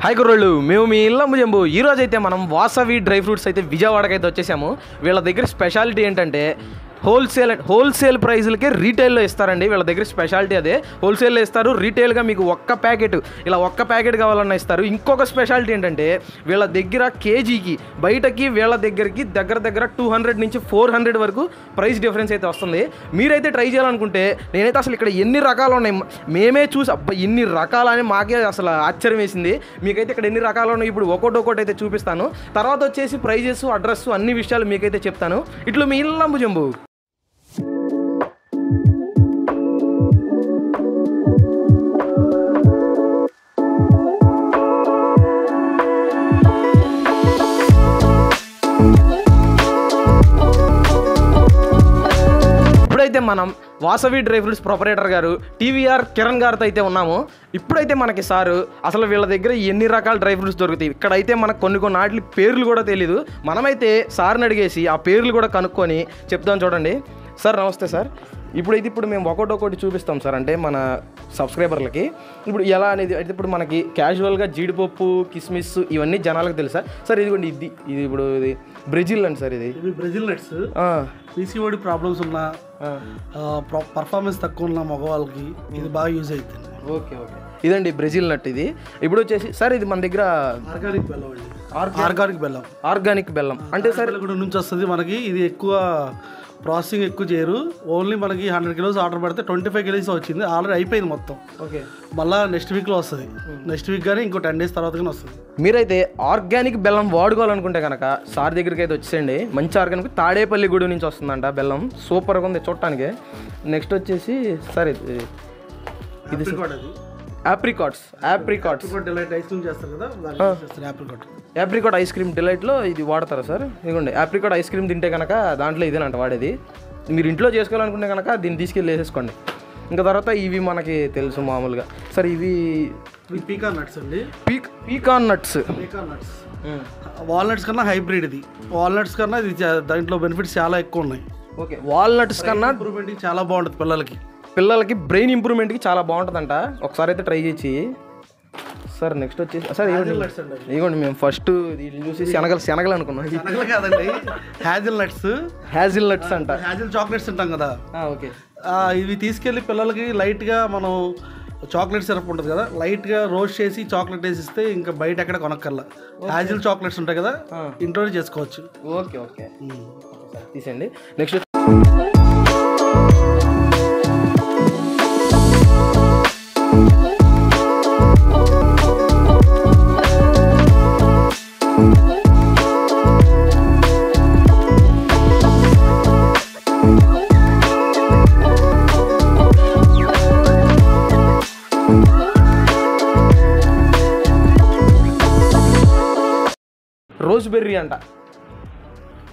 Hi కుర్రోళ్ళు, మేము మీ ఇళ్ళమ్మ జంబు. ఈరోజు అయితే మనం వాసవి డ్రై ఫ్రూట్స్ అయితే విజయవాడకి అయితే వచ్చేసాము. వీళ్ళ దగ్గర స్పెషాలిటీ ఏంటంటే హోల్సేల్ ప్రైజులకే రీటైల్లో ఇస్తారండి. వీళ్ళ దగ్గర స్పెషాలిటీ అదే, హోల్సేల్లో ఇస్తారు. రీటైల్గా మీకు ఒక్క ప్యాకెట్ కావాలన్నా ఇస్తారు. ఇంకొక స్పెషాలిటీ ఏంటంటే వీళ్ళ దగ్గర కేజీకి బయటకి వీళ్ళ దగ్గరికి దగ్గర 200 నుంచి 400 వరకు ప్రైస్ డిఫరెన్స్ అయితే వస్తుంది. మీరైతే ట్రై చేయాలనుకుంటే, నేనైతే అసలు ఇక్కడ ఎన్ని రకాలు ఉన్నాయి మేమే చూసి అబ్బా ఇన్ని రకాలని మాకే అసలు ఆశ్చర్యం వేసింది. మీకైతే ఇక్కడ ఎన్ని రకాలు ఉన్నాయి ఇప్పుడు ఒక్కొక్కటి అయితే చూపిస్తాను. తర్వాత వచ్చేసి ప్రైజెస్, అడ్రస్ అన్ని విషయాలు మీకైతే చెప్తాను. ఇట్లు మీ ఇళ్ళమ్మ జంబు. ఇప్పుడైతే మనం వాసవి డ్రై ఫ్రూట్స్ ప్రొపరేటర్ గారు టీవీఆర్ కిరణ్ గారితో అయితే ఉన్నాము. ఇప్పుడైతే మనకి సారు అసలు వీళ్ళ దగ్గర ఎన్ని రకాల డ్రై ఫ్రూట్స్ దొరుకుతాయి, ఇక్కడైతే మనకు కొన్ని వాటి పేర్లు కూడా తెలీదు. మనమైతే సార్ని అడిగేసి ఆ పేర్లు కూడా కనుక్కొని చెప్తాం. చూడండి సార్, నమస్తే సార్. ఇప్పుడు మేము ఒక్కొక్కటి చూపిస్తాం సార్, అంటే మన సబ్స్క్రైబర్లకి ఇప్పుడు ఎలా అనేది. అయితే ఇప్పుడు మనకి క్యాజువల్గా జీడిపప్పు, కిస్మిస్ ఇవన్నీ జనాలకు తెలుసా సార్? ఇదిగోండి, ఇది ఇప్పుడు ఇది బ్రెజిల్ అండి సార్. ఇది బ్రెజిల్ నట్స్. పీసీఓడి ప్రాబ్లమ్స్ ఉన్న, పర్ఫార్మెన్స్ తక్కువ ఉన్న మగవాళ్ళకి ఇది బాగా యూజ్ అవుతుంది. ఓకే, ఇదండి బ్రెజిల్ నట్. ఇది ఇప్పుడు వచ్చేసి సార్, ఇది మన దగ్గర ఆర్గానిక్ బెల్లం అండి. ఆర్గానిక్ బెల్లం అంటే సార్ కూడా నుంచి వస్తుంది మనకి. ఇది ఎక్కువ ప్రాసెసింగ్ ఎక్కువ చేయరు. ఓన్లీ మనకి 100 కిలోస్ ఆర్డర్ పెడితే 25 కిలోస్ వచ్చింది. ఆల్రెడీ అయిపోయింది మొత్తం. ఓకే, మళ్ళీ నెక్స్ట్ వీక్లో వస్తుంది. నెక్స్ట్ వీక్ కానీ ఇంకో 10 days తర్వాత కానీ వస్తుంది. మీరైతే ఆర్గానిక్ బెల్లం వాడుకోవాలనుకుంటే కనుక సార్ దగ్గరికి అయితే వచ్చేయండి. మంచి ఆర్గానిక్ తాడేపల్లి గుడి నుంచి వస్తుందంట బెల్లం. సూపర్గా ఉంది చూడటానికి. నెక్స్ట్ వచ్చేసి సార్ ఇది ఆప్రికాట్స్ డిలైట్ ఐస్ క్రీమ్ చేస్తారు కదా, ఆప్రికాట్ ఐస్ క్రీమ్ డిలైట్లో ఇది వాడతారా సార్? ఇదిగోండి, ఆప్రికాట్ ఐస్ క్రీమ్ తింటే కనుక దాంట్లో ఇదేనంట వాడేది. మీరు ఇంట్లో చేసుకోవాలనుకుంటే కనుక దీన్ని తీసుకెళ్ళి వేసేసుకోండి. ఇంకా తర్వాత ఇవి మనకి తెలుసు మామూలుగా సార్. ఇవి పీకాన్ నట్స్ అండి. పీకాన్ నట్స్ వాల్నట్స్ కన్నా హైబ్రిడ్. ఇది వాల్నట్స్ కన్నా ఇది దాంట్లో బెనిఫిట్స్ చాలా ఎక్కువ ఉన్నాయి. ఓకే, వాల్నట్స్ కన్నా ఇంప్రూవ్మెంట్కి చాలా బాగుంటుంది. పిల్లలకి బ్రెయిన్ ఇంప్రూవ్మెంట్కి చాలా బాగుంటుందంట. ఒకసారి అయితే ట్రై చేసి సార్. నెక్స్ట్ వచ్చేసి సార్ ఇదిగోండి, మేము ఫస్ట్ చూసి శనగలు అనుకున్నాం. హ్యాజిల్ నట్స్ అంట. హ్యాజిల్ చాక్లెట్స్ ఉంటాం కదా. ఓకే, ఇవి తీసుకెళ్ళి పిల్లలకి లైట్గా మనం చాక్లెట్ సిరప్ ఉంటుంది కదా, లైట్గా రోస్ట్ చేసి చాక్లెట్ వేసి ఇస్తే ఇంకా బయట ఎక్కడ కొనక్కర్లా. హ్యాజిల్ చాక్లెట్స్ ఉంటాయి కదా, ఇంట్లోనే చేసుకోవచ్చు. ఓకే తీసేయండి. నెక్స్ట్ రోజ్బెర్రీ అంట.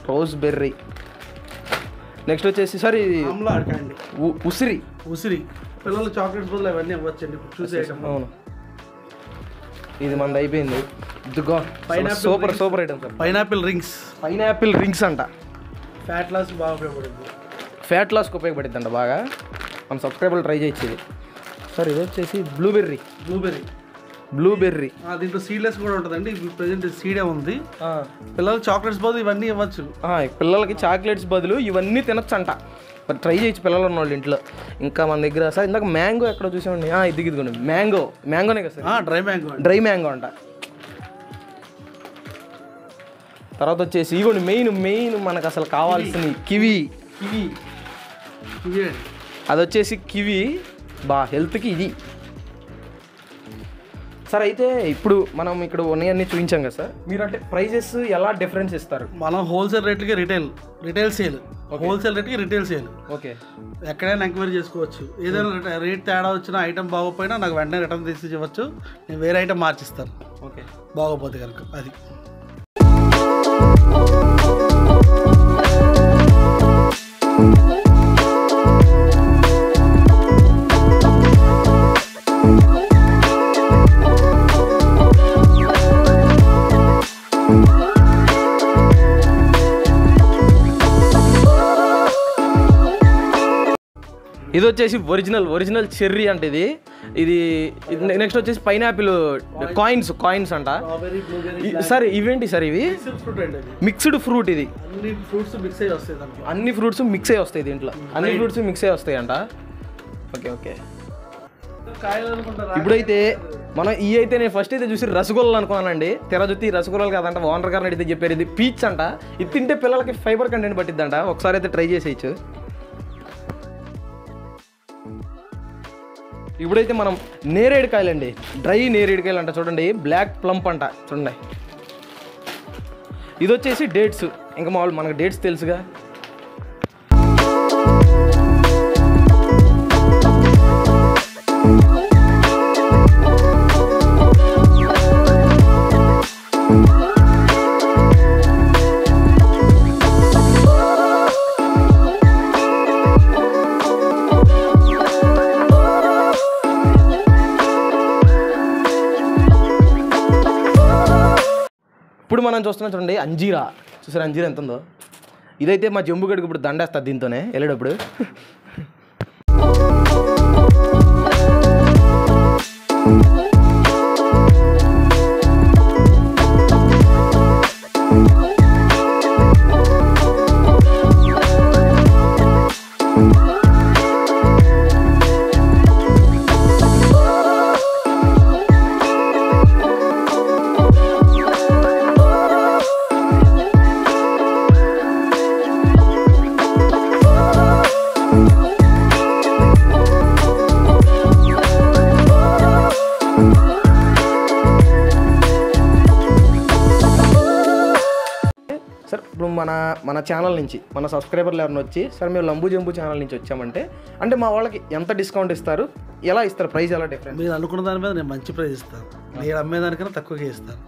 రోజ్బెర్రీ. నెక్స్ట్ వచ్చేసి సార్ ఇది ఉసిరి. పిల్లలు చాక్లెట్స్ బదులు అవన్నీ ఇవ్వచ్చండి చూసే. అవును, ఇది మనది అయిపోయింది. Super item sir. Pineapple rings అంట. ఫ్యాట్ లాస్కి ఉపయోగపడుద్ది అంట బాగా. మన సబ్స్క్రైబర్లు ట్రై చేయించేది సార్. ఇది వచ్చేసి బ్లూబెర్రీ. దీంట్లో సీడ్లెస్ కూడా ఉంటుందండి. ప్రెజెంట్ సీడే ఉంది. పిల్లలకి చాక్లెట్స్ బదులు ఇవన్నీ ఇవ్వచ్చు. పిల్లలకి చాక్లెట్స్ బదులు ఇవన్నీ తినొచ్చు అంట. మరి ట్రై చేయొచ్చు పిల్లలు ఉన్న వాళ్ళు ఇంట్లో. ఇంకా మన దగ్గర సార్ ఇందాక మ్యాంగో ఎక్కడ చూసామండి. ఇదిగోండి మ్యాంగోనే కదా సార్. డ్రై మ్యాంగో అంట. తర్వాత వచ్చేసి ఇదిగోండి మెయిన్ మనకు అసలు కావాల్సింది కివి. అది వచ్చేసి కివి హెల్త్కి ఇది సార్. అయితే ఇప్పుడు మనం ఇక్కడ ఉన్నాయన్నీ చూపించాం కదా సార్. మీరు అంటే ప్రైజెస్ ఎలా డిఫరెన్స్ ఇస్తారు? మనం హోల్సేల్ రేట్లకి రిటైల్ సేల్, హోల్సేల్ రేట్కి రిటైల్ సేల్. ఓకే, ఎక్కడైనా ఎంక్వైరీ చేసుకోవచ్చు. ఏదైనా రేట్ తేడా వచ్చినా, ఐటమ్ బాగోపోయినా నాకు వెంటనే రిటర్న్ తీసి ఇవ్వచ్చు. నేను వేరే ఐటమ్ మార్చిస్తాను. ఓకే, బాగోపోతే కనుక. అది ఇది వచ్చేసి ఒరిజినల్ చెర్రీ అంటే ఇది నెక్స్ట్ వచ్చేసి పైనాపిల్ కాయిన్స్ అంట. సార్ ఇవేంటి సార్ ఇవి? Mixed fruit. ఇది అన్ని ఫ్రూట్స్ మిక్స్ అయ్యి వస్తాయి దీంట్లో. అన్ని ఫ్రూట్స్ మిక్స్ అయ్యి వస్తాయి అంట. ఓకే. ఇప్పుడైతే మనం అయితే నేను ఫస్ట్ అయితే చూసి రసగుల్లా అనుకున్నానండి. తెరజుత్తి రసగుల్లాలు కాదంట. ఓనర్ గారిని అడిగితే చెప్పారు ఇది పీచ్ అంట. ఇది తింటే పిల్లలకి ఫైబర్ కంటెంట్ పట్టిద్దంట. ఒకసారి అయితే ట్రై చేసేయచ్చు. ఇప్పుడైతే మనం నేరేడుకాయలండి, డ్రై నేరేడుకాయలు అంట. చూడండి బ్లాక్ ప్లంప్ అంట. చూడండి ఇది వచ్చేసి డేట్స్. ఇంకా మామూలు మనకు డేట్స్ తెలుసుగా. ఇప్పుడు మనం చూస్తున్నాం చూడండి అంజీరా. చూసారా అంజీరా ఎంత ఉందో? ఇదైతే మా జంబుగడికి ఇప్పుడు దండేస్తుంది దీంతోనే వెళ్ళేటప్పుడు. సార్ ఇప్పుడు మన ఛానల్ నుంచి మన సబ్స్క్రైబర్లు ఎవరైనా వచ్చి సార్ మేము లంబు జంబు ఛానల్ నుంచి వచ్చామంటే అంటే మా వాళ్ళకి ఎంత డిస్కౌంట్ ఇస్తారు, ఎలా ఇస్తారు, ప్రైస్ ఎలా డిఫరెంట్? మీరు అనుకున్న దాని మీద నేను మంచి ప్రైస్ ఇస్తాను. నేను అమ్మేదానికన్నా తక్కువగా ఇస్తాను.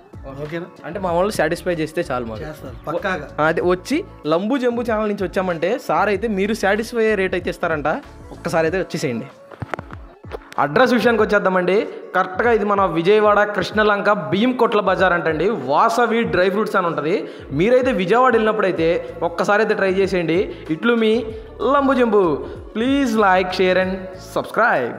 ఓకేనా? అంటే మా వాళ్ళు సాటిస్ఫై చేస్తే చాలు మాకు. పక్కాగా అదే వచ్చి లంబు జంబు ఛానల్ నుంచి వచ్చామంటే సార్ అయితే మీరు సాటిస్ఫై అయ్యే రేట్ అయితే ఇస్తారంట. ఒక్కసారి అయితే వచ్చేసేయండి. అడ్రస్ విషయానికి వచ్చేద్దామండి. కరెక్ట్గా ఇది మన విజయవాడ కృష్ణలంక బియ్యంకొట్ల బజార్ అంటండి. వాసవి డ్రై ఫ్రూట్స్ అని ఉంటుంది. మీరైతే విజయవాడ వెళ్ళినప్పుడైతే ఒక్కసారి అయితే ట్రై చేసేయండి. ఇట్లు మీ Lambu Jambu. Please like, share and subscribe.